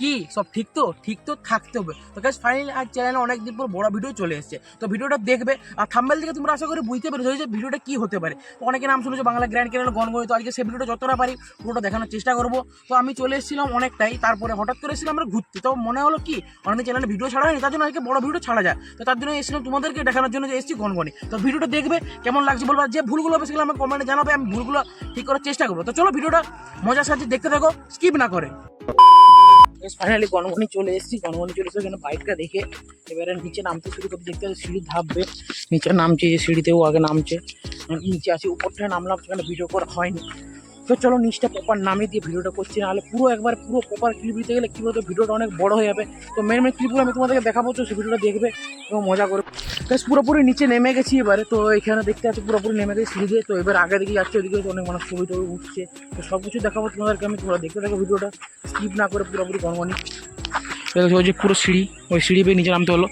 কি সব ঠিক তো থাকতে হবে। তো গাইস ফাইনালি আজ চ্যানেলে অনেকদিন পর বড় ভিডিও চলে এসেছে। তো ভিডিওটা দেখবে আর থাম্বনেল থেকে তোমরা আশা করি বুঝতে পেরেছো যে ভিডিওটা কি হতে পারে। তো অনেকে নাম শুনেছো বাংলা গ্র্যান্ড ক্যানেল গনগনি, তো আজকে সেই ভিডিওটা যতটা পারি পুরোটা দেখানোর চেষ্টা করবো। তো আমি চলে এসেছিলাম অনেকটাই, তারপরে হঠাৎ করে এসেছিলাম আমরা ঘুরতে। তো মনে হলো কি অনেকদিন চ্যানেলে ভিডিও ছাড়া হয়নি, তার জন্য আজকে বড় ভিডিও ছাড়া যায়। তো তার জন্য এসেছিলাম তোমাদেরকে দেখানোর জন্য যে এসেছি গনগনি। তো ভিডিওটা দেখবে কেমন লাগছে বলবো, যে ভুলগুলো হবে সেগুলো আমাকে কমেন্টে জানাবে, আমি ভুলগুলো ঠিক করার চেষ্টা করবো। তো চলো ভিডিওটা মজার সাথে দেখতে থাকো, স্কিপ না করে। ফাইনালি গনগনি চলে এসেছি, এখানে বাইকটা দেখে এবারে নিচে নামতে শুরু করতে, দেখতে সিঁড়ি ধাপবে, নিচে নামছে, যে সিঁড়িতেও আগে নামছে, নিচে আছে, উপরটায় নামলাম, সেখানে ভিডিও করা হয়নি। তো চলো নিচটা প্রপার নামিয়ে দিয়ে ভিডিওটা করছি, নাহলে পুরো প্রপার ক্লিপ দিতে গেলে কী বলতো ভিডিওটা অনেক বড় হয়ে যাবে। তো মেন ক্লিপগুলো আমি তোমাদেরকে দেখাবো, তো সেই ভিডিওটা দেখবে এবং মজা করবে। বেশ পুরোপুরি নিচে নেমে গেছি এবারে। তো এখানে দেখতে পাচ্ছি পুরোপুরি নেমে গেছি সিঁড়ি দিয়ে। তো এবার আগে দিকে যাচ্ছে, ওদিকে অনেক মানুষ ছবি উঠছে। তো সব কিছু দেখাবো তোমাদেরকে আমি, তোমরা দেখতে থাকো ভিডিওটা স্কিপ না করে পুরোপুরি গনগনি। ওই যে পুরো সিঁড়ি, ওই সিঁড়ি বেয়ে নিচে নামতে হলো।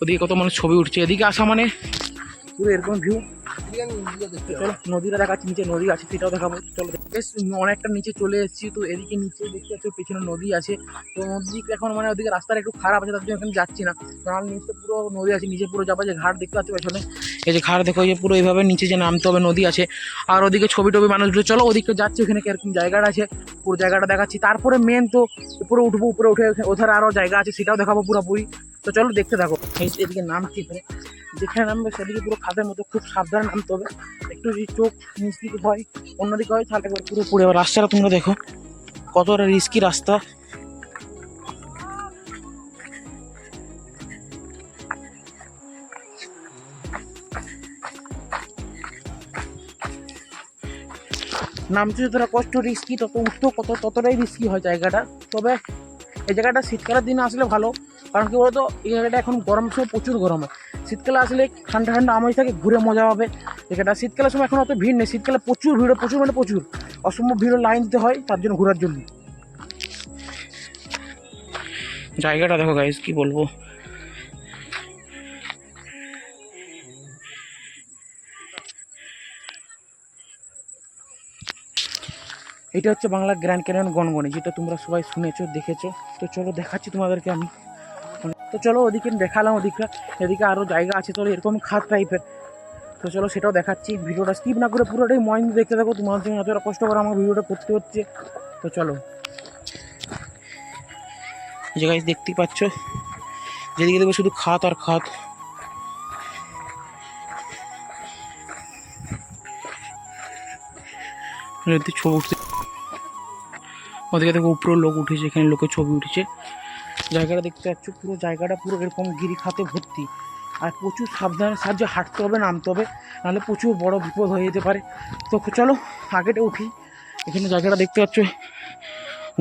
ওদিকে কত মানুষ ছবি উঠছে, এদিকে আসা মানে পুরো এরকম ভিউ। চলো নদীটা দেখাচ্ছি, নিচে নদী আছে সেটাও দেখাবো। চলো বেশ অনেকটা নিচে চলে এসেছি। তো এদিকে নিচে দেখতে পাচ্ছি পেছনে নদী আছে। তো নদী এখন মানে ওদিকে রাস্তাটা একটু খারাপ আছে, তার জন্য এখানে যাচ্ছি না। কারণ নিচে পুরো নদী আছে, নিচে পুরো যাবো, যে ঘাট দেখতে পাচ্ছি পেছনে, এই যে ঘাট দেখো, এই যে পুরো এইভাবে নিচে যে নামতে হবে, নদী আছে। আর ওদিকে ছবি টবি মানুষগুলো, চলো ওদিকে যাচ্ছে, ওখানে কিরকম জায়গাটা আছে পুরো জায়গাটা দেখাচ্ছি। তারপরে মেন তো উপরে উঠবো, উপরে উঠে ওধারে আরও জায়গা আছে সেটাও দেখাবো পুরোপুরি। তো চলো দেখতে থাকো। এদিকে নামছি, যেখানে নামবে সেদিকে পুরো খাদের মতো খুব সাবধানে নামতে হবে। একটু যদি চোখ নিচ দিকে হয়, অন্যদিকে হয়, তাহলে একবার পুরো পড়ে যাবে। রাস্তাটা তোমরা দেখো কতটা রিস্কি রাস্তা। নামতে যতটা কষ্ট রিস্কি, তত উঠতেও ততটাই রিস্কি হয় জায়গাটা। তবে এই জায়গাটা শীতকালের দিনে আসলে ভালো, কারণ কি বলতো এই জায়গাটা এখন গরম সময় প্রচুর গরম হয়। শীতকালে আসলে ঠান্ডা ঠান্ডা আমেজ থাকে, ঘুরে মজা হবে জায়গাটা। শীতকালের সময় এখন অত ভিড় নেই, শীতকালে প্রচুর ভিড়, প্রচুর অসম্ভব ভিড়, লাইন দিতে হয় তার জন্য, ঘোরার জন্য। জায়গাটা দেখো গাইস, কি বলবো, এটা হচ্ছে বাংলা গ্র্যান্ড ক্যানিয়ন গনগনি, যেটা তোমরা সবাই শুনেছো দেখেছো। তো চলো দেখাচ্ছি তোমাদেরকে আমি। তো চলো ওদিকে দেখালাম, এদিকে আরও জায়গা আছে, তো এরকম খাদ টাইপের। তো চলো সেটাও দেখাচ্ছি, ভিডিওটা স্কিপ না করে পুরোটাই মন দিয়ে দেখতে থাকো। তোমার জন্য এতটা কষ্ট করে আমার ভিডিওটা করতে হচ্ছে। তো চলো, এই জায়গায় দেখতেই পাচ্ছ, যেদিকে দেখবে শুধু খাত আর খাত। ছবি উঠছে, ওদিকে দেখো উপরে লোক উঠেছে, এখানে লোকের ছবি উঠেছে। জায়গাটা দেখতে পাচ্ছ, পুরো জায়গাটা পুরো এরকম গিরি খাতে ভর্তি। আর প্রচুর সাবধানের সাহায্যে হাঁটতে হবে, নামতে হবে, নাহলে প্রচুর বড় বিপদ হয়ে যেতে পারে। তো চলো আগেটা উঠি। এখানে জায়গাটা দেখতে পাচ্ছ,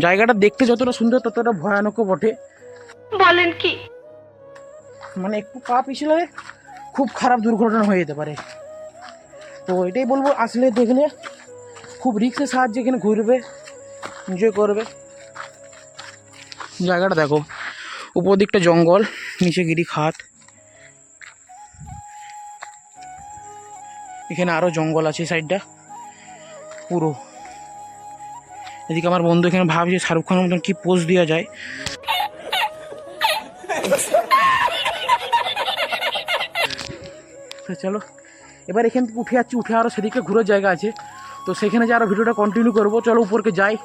জায়গাটা দেখতে যতটা সুন্দর ততটা ভয়ানকও বটে। বলেন কি, মানে একটু পা পিছলে খুব খারাপ দুর্ঘটনা হয়ে যেতে পারে। তো এটাই বলবো, আসলে দেখলে খুব রিস্কের সাহায্যে এখানে ঘুরবে, এনজয় করবে। জায়গাটা দেখো, উপর দিকটা জঙ্গল, নিচে গিরি খাত, এখানে আরও জঙ্গল আছে এই সাইডটা পুরো। এদিকে আমার বন্ধু এখানে ভাবছে শাহরুখ খানের মতন কি পোজ দেওয়া যায়। চলো এবার এখান থেকে উঠে যাচ্ছি, উঠে আরও সেদিকে ঘুরের জায়গা আছে, তো সেখানে যে আরও ভিডিওটা কন্টিনিউ করবো। চলো উপরকে যাই।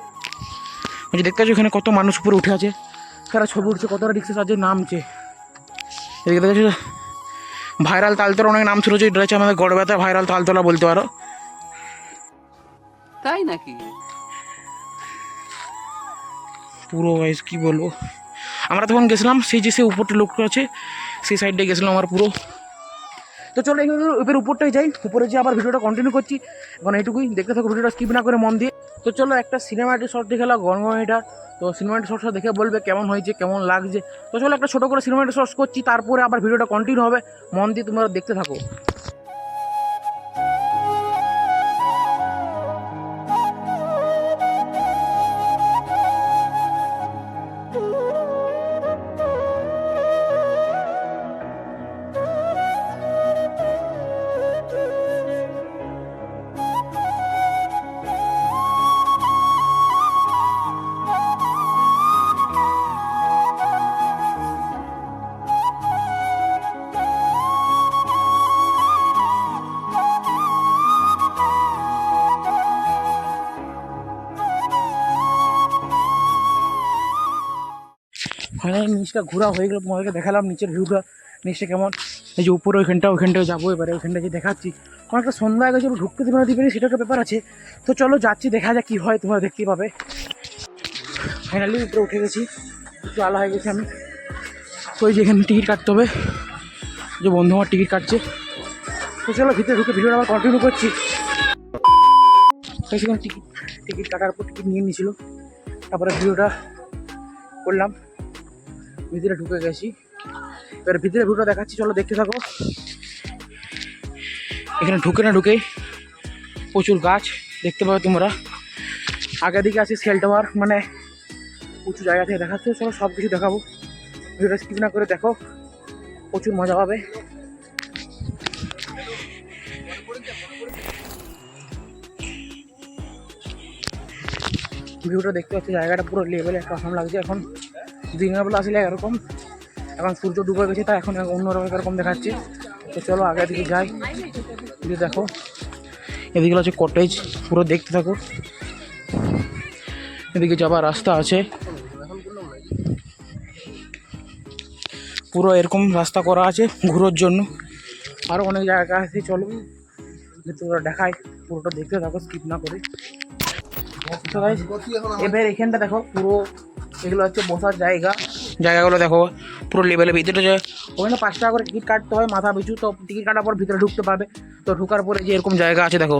দেখতে পাচ্ছি এখানে কত মানুষ উপরে উঠে আছে, তারা ছবি উঠছে, কতটা রিক্সা সাহায্যে নামছে। এদিকে দেখেছি ভাইরাল তালতলা, অনেক নাম ছিল, যে এটা হচ্ছে আমাদের গড় ব্যথা ভাইরাল তালতলা বলতে পারো। তাই নাকি? পুরো ওয়াইজ কি বলবো, আমরা তখন গেছিলাম সেই যে সে উপরটা লোকটা আছে সেই সাইডে গেছিলাম আমার পুরো। তো চলো এবার উপরটাই যাই, উপরে যে আবার ভিডিওটা কন্টিনিউ করছি। এখন এইটুকুই দেখতে থাকো, ভিডিওটা স্কিপ না করে মন দিয়ে। তো চলো একটা সিনেমাটিক শট দেখে এলাম গনগনিটা। তো সিনেমাটিক শটটা দেখে বলবে কেমন হয়েছে, কেমন লাগছে। তো চলো একটা ছোটো করে সিনেমাটিক শট করছি, তারপরে আবার ভিডিওটা কন্টিনিউ হবে, মন দিয়ে তোমরা দেখতে থাকো। ফাইনালি নিচটা ঘোরা হয়ে গেলো, তোমাদেরকে দেখালাম নিচের ভিউটা নিচটা কেমন। এই যে উপরে ওইখানটায় যাবো, এবারে ওইখানটায় যে দেখাচ্ছি। অনেকটা সন্ধ্যা হয়ে গেছে, ঢুকতে দেবে না দিবে সেটা একটা ব্যাপার আছে। তো চলো যাচ্ছি, দেখা যাক কী হয়, তোমরা দেখতেই পাবে। ফাইনালি উপরে উঠে গেছি, একটু আলা হয়ে গেছি আমি। তো ওই যে এখানে টিকিট কাটতে হবে, যে বন্ধু আমার টিকিট কাটছে। তো চলো ভিতরে ঢুকে ভিডিওটা আবার কন্টিনিউ করছি। সেখানে টিকিট কাটার পর টিকিট নিয়ে নিয়েছিল, তারপরে ভিডিওটা করলাম, ভিতরে ঢুকে গেছি। এবার ভিতরে ভিডিওটা দেখাচ্ছি, চলো দেখতে থাকো। এখানে ঢুকেই প্রচুর গাছ দেখতে পাবে তোমরা। আগের দিকে আছে সেল টাওয়ার, মানে উঁচু জায়গা থেকে দেখাচ্ছে। চলো সব কিছু দেখাবো, ভিডিওটা স্কিপ না করে দেখো, প্রচুর মজা পাবে। ভিউটা দেখতে পাচ্ছি, জায়গাটা পুরো লেভেলে একটা অসম লাগছে। এখন দিনের বেলা আসলে এরকম, এখন সূর্য ডুবে গেছে, তাই এখন অন্যরকম এরকম দেখাচ্ছি। তো চলো আগের দিকে যাই, যদি দেখো এদিকে হচ্ছে কটেজ, পুরো দেখতে থাকো। এদিকে যাবার রাস্তা আছে, পুরো এরকম রাস্তা করা আছে ঘুরোর জন্য। আরও অনেক জায়গা আছে, চলো তোমরা দেখায়, পুরোটা দেখতে থাকো স্কিপ না করে। এবার এখানটা দেখো, পুরো এগুলো হচ্ছে বসার জায়গাগুলো দেখো পুরো লেভেলে। ভিতরে যে ওখানে 5 টাকা করে টিকিট কাটতে হয় মাথা পিছু, তো টিকিট কাটার পর ভিতরে ঢুকতে পারবে। তো ঢোকার পরে যে এরকম জায়গা আছে দেখো,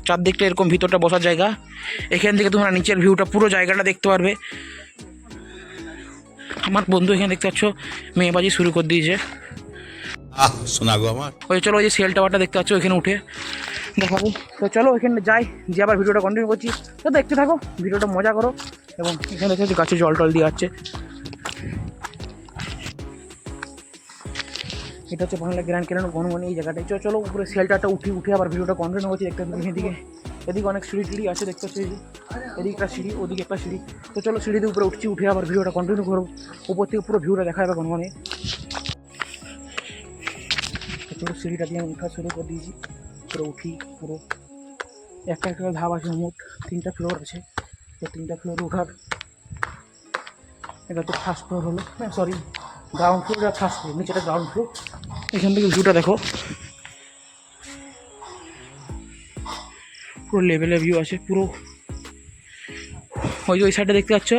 চারদিকটা এরকম ভিতরটা বসার জায়গা। এখান থেকে তোমরা নিচের ভিউটা পুরো জায়গাটা দেখতে পারবে। আমার বন্ধু এখানে দেখতে পাচ্ছ মেয়েবাজি শুরু করে দিয়েছে। শোনা গো আমার ওই চলো ওই যে সেল টাওয়ারটা দেখতে পাচ্ছ, ওইখানে উঠে দেখাবো। তো চলো ওইখানে যাই, যে আবার ভিডিওটা কন্টিনিউ করছি। তো দেখতে থাকো, ভিডিওটা মজা করো। এবং এখানে দেখতে গাছে জল টল দিয়ে যাচ্ছে। এটা হচ্ছে বাংলা গ্র্যান্ড ক্যানিয়ন গনগনি, এই জায়গাটায়। চলো উপরে সেলটাটা উঠে আবার ভিডিওটা কন্টিনিউ করছি। দেখতে এদিকে অনেক সিঁড়ি আছে দেখতে পাচ্ছি, এদিকে একটা সিঁড়ি, ওদিকে একটা সিঁড়ি। তো চলো সিঁড়িতে উপরে উঠে আবার ভিডিওটা কন্টিনিউ করবো। উপর থেকে পুরো ভিউটা দেখা যাবে গনগনি। পুরো সিঁড়িটা দিয়ে উঠা শুরু করে দিয়েছি, পুরো পুরো একটা ধাপ আছে, মোট 3টা ফ্লোর আছে। তো 3টা ফ্লোরে ওঠার, এটা হচ্ছে ফার্স্ট ফ্লোর হলো, হ্যাঁ সরি গ্রাউন্ড ফ্লোর, আর ফার্স্ট ফ্লোর, নিচেটা গ্রাউন্ড ফ্লোর। এখান থেকে ভিউটা দেখো, পুরো লেভেলে ভিউ আছে পুরো। ওই যে ওই সাইডটা দেখতে পাচ্ছ,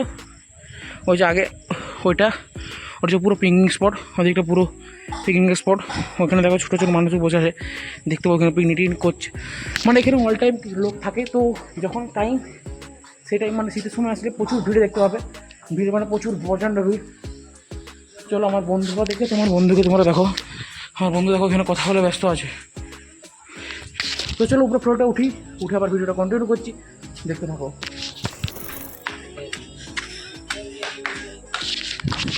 ওই যে আগে ওইটা যে পুরো পিকনিক স্পট, ওদিকটা পুরো পিকনিক স্পট। ওখানে দেখো ছোটো ছোটো মানুষও বসে আছে, দেখতে পাবো ওখানে পিকনিক করছে। মানে এখানে অল টাইম লোক থাকে। তো যখন টাইম, সেই টাইম মানে শীতের সময় আসলে প্রচুর ভিড় দেখতে পাবে, ভিড় মানে প্রচুর প্রচণ্ড ভিড়। চলো আমার বন্ধুরা দেখে, তোমার বন্ধুকে তোমরা দেখো, আমার বন্ধু দেখো এখানে কথা বলে ব্যস্ত আছে। তো চলো উপরে ফ্লোরটা উঠে আবার ভিডিওটা কন্টিনিউ করছি, দেখতে থাকো।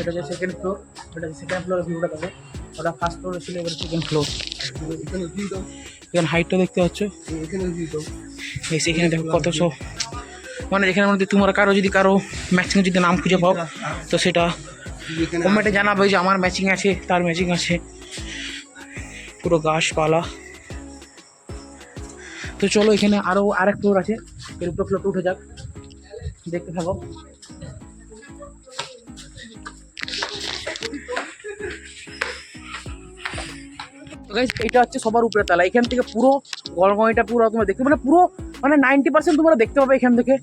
এটা হচ্ছে সেকেন্ড ফ্লোর, এটা হচ্ছে সেকেন্ড ফ্লোরের ভিউটা দেখো। ওটা ফার্স্ট ফ্লোরে ছিল, এবার সেকেন্ড ফ্লোর। এখানে হাইটটা দেখতে পাচ্ছ, এখানে দেখো কত সব, মানে এখানের মধ্যে তোমরা কারো ম্যাচিং যদি নাম খুঁজে পাও, তো সেটা কমেন্টে জানাবে যে আমার ম্যাচিং আছে, তার ম্যাচিং আছে। পুরো গাছপালা। তো চলো এখানে আরও আরেক ফ্লোর আছে, এর উপর ফ্লোরটা উঠে যাক, দেখতে থাকো। এটা হচ্ছে সবার উপরে তালা, এখান থেকে পুরো গলগনিটা পুরো তোমরা দেখতে, মানে 90% তোমরা দেখতে পাবে এখান থেকে।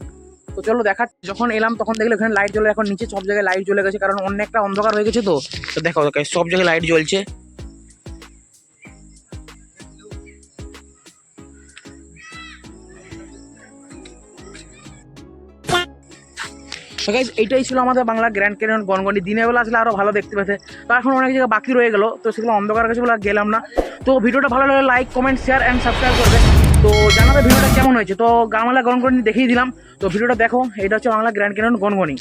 তো চলো দেখা, যখন এলাম তখন দেখলে ওখানে লাইট জ্বলে, এখন নিচে সব জায়গায় লাইট জ্বলে গেছে, কারণ অনেকটা অন্ধকার হয়ে গেছে। তো দেখো সব জায়গায় লাইট জ্বলছে। এইটাই ছিল আমাদের বাংলা গ্র্যান্ড ক্যানিয়ন গনগনি। দিনের বেলা আসলে আরও ভালো দেখতে পেতে, তো এখন অনেক জায়গায় বাকি রয়ে গেলো, তো সেগুলো অন্ধকার কাছে বলে গেলাম না। তো ভিডিওটা ভালো লাগলে like, comment, share and subscribe করবে। তো জানাবে ভিডিওটা কেমন হয়েছে। তো বাংলা গনগনি দেখিয়ে দিলাম, তো ভিডিওটা দেখো। এটা হচ্ছে বাংলা গ্র্যান্ড ক্যানিয়ন গনগনি।